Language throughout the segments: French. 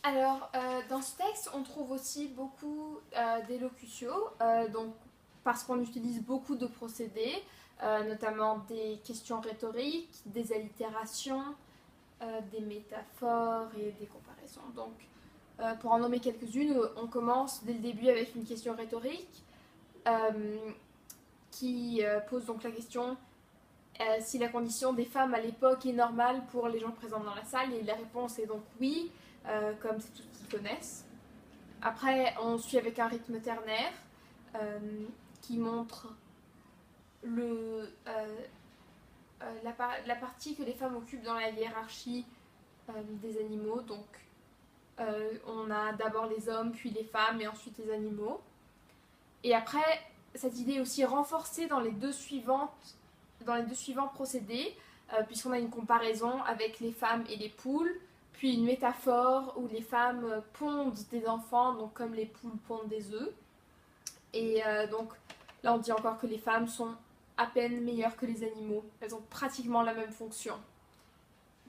Alors, dans ce texte, on trouve aussi beaucoup d'élocutions, donc parce qu'on utilise beaucoup de procédés, notamment des questions rhétoriques, des allitérations, des métaphores et des comparaisons. Donc, pour en nommer quelques-unes, on commence dès le début avec une question rhétorique euh, qui pose donc la question si la condition des femmes à l'époque est normale pour les gens présents dans la salle, et la réponse est donc oui, comme c'est tout ce qu'ils connaissent. Après, on suit avec un rythme ternaire euh, qui montre la partie que les femmes occupent dans la hiérarchie des animaux. Donc, on a d'abord les hommes, puis les femmes, et ensuite les animaux. Et après, cette idée est aussi renforcée dans les deux suivants procédés, puisqu'on a une comparaison avec les femmes et les poules, puis une métaphore où les femmes pondent des enfants, donc comme les poules pondent des œufs. Et donc là, on dit encore que les femmes sont à peine meilleures que les animaux. Elles ont pratiquement la même fonction,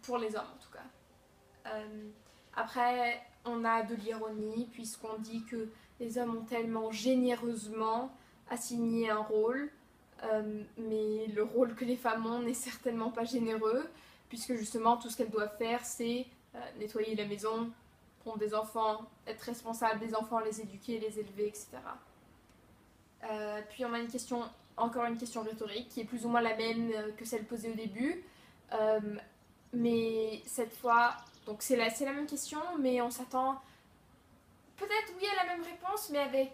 pour les hommes en tout cas. Après, on a de l'ironie, puisqu'on dit que les hommes ont tellement généreusement assigné un rôle, mais le rôle que les femmes ont n'est certainement pas généreux, puisque justement tout ce qu'elles doivent faire, c'est nettoyer la maison, prendre des enfants, être responsable des enfants, les éduquer, les élever, etc. Puis on a encore une question rhétorique, qui est plus ou moins la même que celle posée au début, euh, mais cette fois, donc c'est la même question, mais on s'attend peut-être oui à la même réponse, mais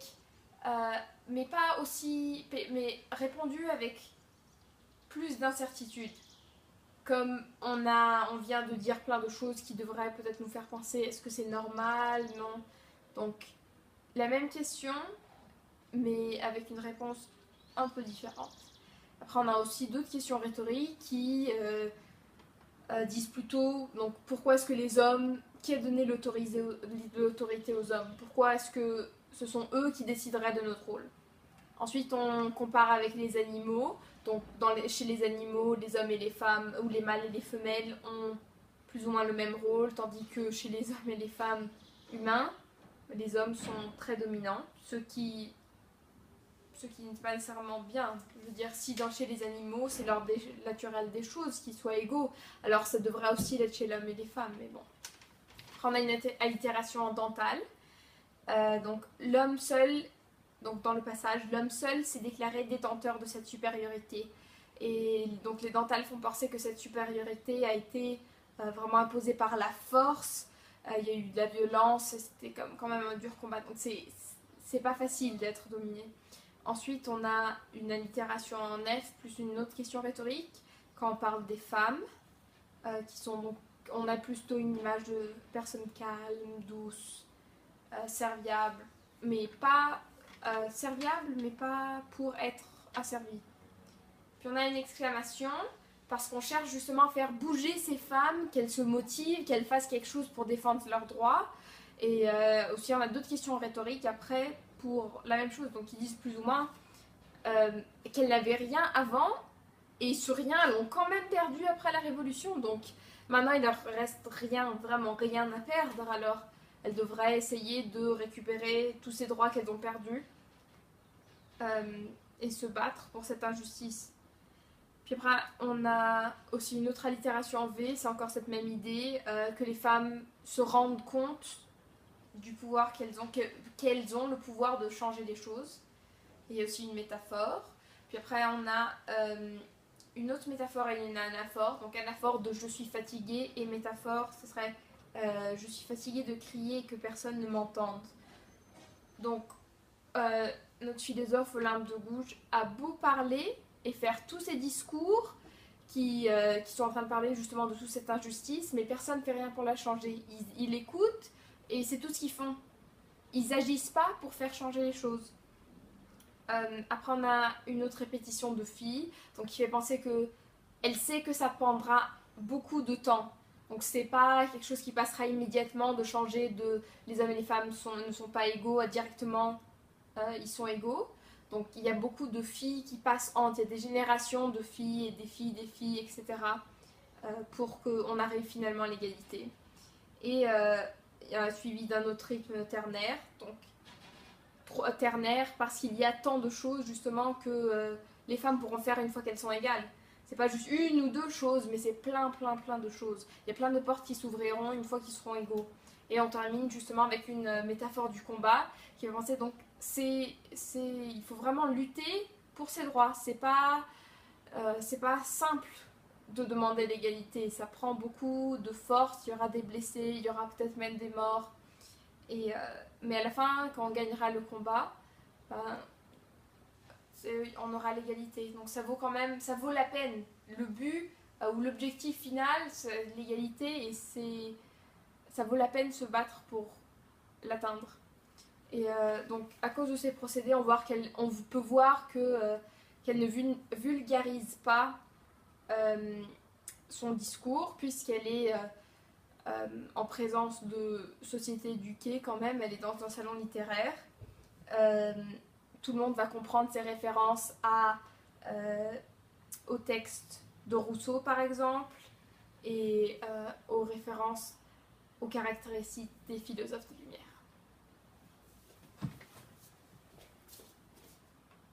euh, mais pas aussi, mais répondu avec plus d'incertitude. Comme on vient de dire plein de choses qui devraient peut-être nous faire penser est-ce que c'est normal, non. Donc la même question, mais avec une réponse un peu différente. Après, on a aussi d'autres questions rhétoriques qui disent plutôt donc pourquoi est-ce que les hommes, qui a donné l'autorité aux hommes, pourquoi est-ce que ce sont eux qui décideraient de notre rôle. Ensuite, on compare avec les animaux. Donc, chez les animaux, les hommes et les femmes, ou les mâles et les femelles, ont plus ou moins le même rôle, tandis que chez les hommes et les femmes humains, les hommes sont très dominants, ce qui n'est pas nécessairement bien. Je veux dire, si chez les animaux, c'est l'ordre naturel des choses qu'ils soient égaux, alors ça devrait aussi l'être chez l'homme et les femmes, mais bon. Après, on a une allitération en dental. Donc, l'homme seul, donc dans le passage, l'homme seul s'est déclaré détenteur de cette supériorité. Et donc, les dentales font penser que cette supériorité a été vraiment imposée par la force. Il y a eu de la violence, c'était quand même un dur combat. Donc, c'est pas facile d'être dominé. Ensuite, on a une allitération en F plus une autre question rhétorique quand on parle des femmes, qui sont donc. On a plutôt une image de personnes calmes, douces, serviables, mais pas pour être asservies. Puis on a une exclamation parce qu'on cherche justement à faire bouger ces femmes, qu'elles se motivent, qu'elles fassent quelque chose pour défendre leurs droits. Et aussi, on a d'autres questions rhétoriques après pour la même chose. Donc, ils disent plus ou moins qu'elles n'avaient rien avant et ce rien, elles l'ont quand même perdu après la Révolution. Donc, maintenant, il leur reste rien, vraiment rien à perdre. Alors, elles devraient essayer de récupérer tous ces droits qu'elles ont perdus et se battre pour cette injustice. Puis après, on a aussi une autre allitération en V, c'est encore cette même idée, que les femmes se rendent compte du pouvoir qu'elles ont le pouvoir de changer les choses. Il y a aussi une métaphore. Puis après, on a une autre métaphore et une anaphore. Donc anaphore de je suis fatiguée et métaphore, ce serait je suis fatiguée de crier et que personne ne m'entende. Donc notre philosophe Olympe de Gouges a beau parler et faire tous ces discours qui sont en train de parler justement de toute cette injustice, mais personne ne fait rien pour la changer. Ils écoutent et c'est tout ce qu'ils font. Ils n'agissent pas pour faire changer les choses. Après, on a une autre répétition de fille, donc qui fait penser que elle sait que ça prendra beaucoup de temps. Donc c'est pas quelque chose qui passera immédiatement de changer de les hommes et les femmes ne sont pas égaux à directement ils sont égaux. Donc il y a beaucoup de filles qui passent entre, il y a des générations de filles et des filles, etc. Pour qu'on arrive finalement à l'égalité. Et suivi d'un autre rythme ternaire. Donc ternaire parce qu'il y a tant de choses justement que les femmes pourront faire une fois qu'elles sont égales. C'est pas juste une ou deux choses, mais c'est plein de choses. Il y a plein de portes qui s'ouvriront une fois qu'ils seront égaux. Et on termine justement avec une métaphore du combat qui va penser donc il faut vraiment lutter pour ses droits. C'est pas simple de demander l'égalité. Ça prend beaucoup de force. Il y aura des blessés, il y aura peut-être même des morts. Mais à la fin, quand on gagnera le combat, ben, on aura l'égalité. Donc ça vaut quand même, ça vaut la peine. Le but ou l'objectif final, c'est l'égalité et ça vaut la peine de se battre pour l'atteindre. Et donc à cause de ces procédés, on peut voir qu'elle ne vulgarise pas son discours puisqu'elle est en présence de sociétés éduquées quand même, elle est dans un salon littéraire. Tout le monde va comprendre ses références au texte de Rousseau par exemple et aux références aux caractéristiques des philosophes des Lumières.